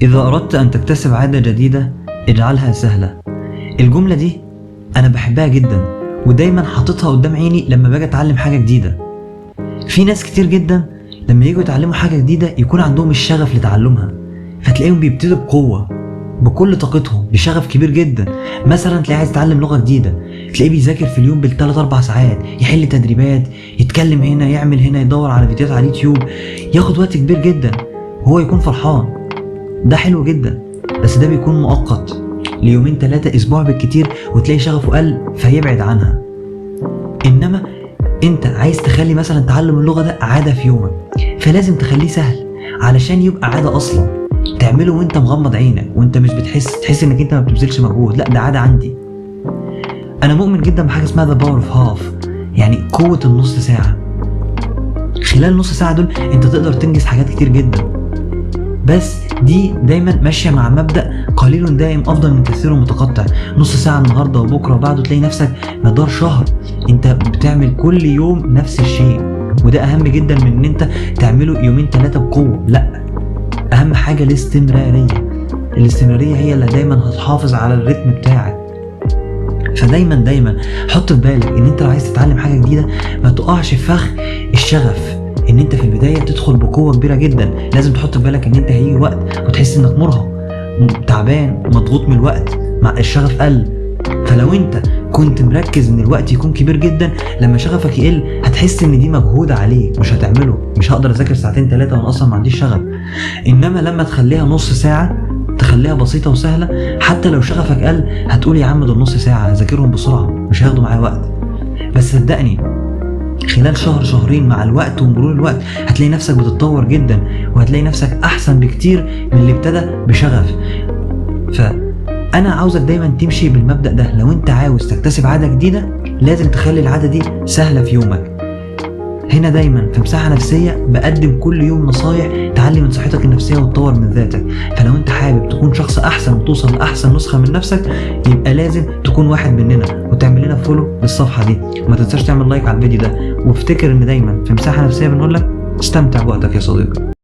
إذا أردت أن تكتسب عادة جديدة اجعلها سهلة. الجملة دي أنا بحبها جدا ودايما حاططها قدام عيني لما باجي أتعلم حاجة جديدة. في ناس كتير جدا لما يجوا يتعلموا حاجة جديدة يكون عندهم الشغف لتعلمها، فتلاقيهم بيبتدوا بقوة بكل طاقتهم بشغف كبير جدا. مثلا تلاقيه عايز يتعلم لغة جديدة، تلاقيه بيذاكر في اليوم بال3-4 ساعات، يحل تدريبات، يتكلم هنا، يعمل هنا، يدور على فيديوهات على اليوتيوب، ياخد وقت كبير جدا وهو يكون فرحان. ده حلو جدا، بس ده بيكون مؤقت ليومين 3 اسبوع بالكتير وتلاقي شغفه قل فيبعد عنها. انما انت عايز تخلي مثلا تعلم اللغة ده عادة في يومك، فلازم تخليه سهل علشان يبقى عادة اصلا تعمله وانت مغمض عينك وانت مش تحس انك انت ما بتبذلش مجهود. لا، ده عادة عندي. انا مؤمن جدا بحاجة اسمها ذا باور اوف هاف، يعني قوة النص ساعة. خلال النص ساعة دول انت تقدر تنجز حاجات كتير جدا، بس دي دايما ماشية مع مبدأ قليل دائم افضل من كثير متقطع. نص ساعة النهاردة وبكرة وبعده تلاقي نفسك مدار شهر انت بتعمل كل يوم نفس الشيء، وده اهم جدا من ان انت تعمله يومين 3 بقوة. لا، اهم حاجة الاستمرارية هي اللي دايما هتحافظ على الريتم بتاعك. فدايما حط في بالك ان انت لو عايز تتعلم حاجة جديدة ما تقعش في فخ الشغف، ان انت في البداية تدخل بقوة كبيرة جدا. لازم تحط في بالك ان انت هيجي وقت وتحس انك مرهق، تعبان، مضغوط من الوقت، مع الشغف قل. فلو انت كنت مركز ان الوقت يكون كبير جدا، لما شغفك يقل هتحس ان دي مجهود عليك مش هتعمله. مش هقدر اذاكر 2-3 وانا اصلا ما عنديش شغف. انما لما تخليها نص ساعة، تخليها بسيطة وسهلة، حتى لو شغفك قل هتقول يا عم دول نص ساعة هذاكرهم بسرعة مش هياخدوا معايا وقت. بس صدقني خلال شهر شهرين مع الوقت ومرور الوقت هتلاقي نفسك بتتطور جدا، وهتلاقي نفسك احسن بكتير من اللي ابتدى بشغف. فانا عاوزك دايما تمشي بالمبدأ ده. لو انت عاوز تكتسب عادة جديدة لازم تخلي العادة دي سهلة في يومك. هنا دايما في مساحة نفسية بقدم كل يوم نصايح تعلي من صحتك النفسية وتطور من ذاتك. فلو انت حابب تكون شخص احسن وتوصل لاحسن نسخة من نفسك يبقى لازم تكون واحد مننا وتعمل لنا فولو للصفحة دي، وما تنساش تعمل لايك على الفيديو ده. وافتكر ان دايما في مساحة نفسية بنقول لك استمتع بوقتك يا صديقي.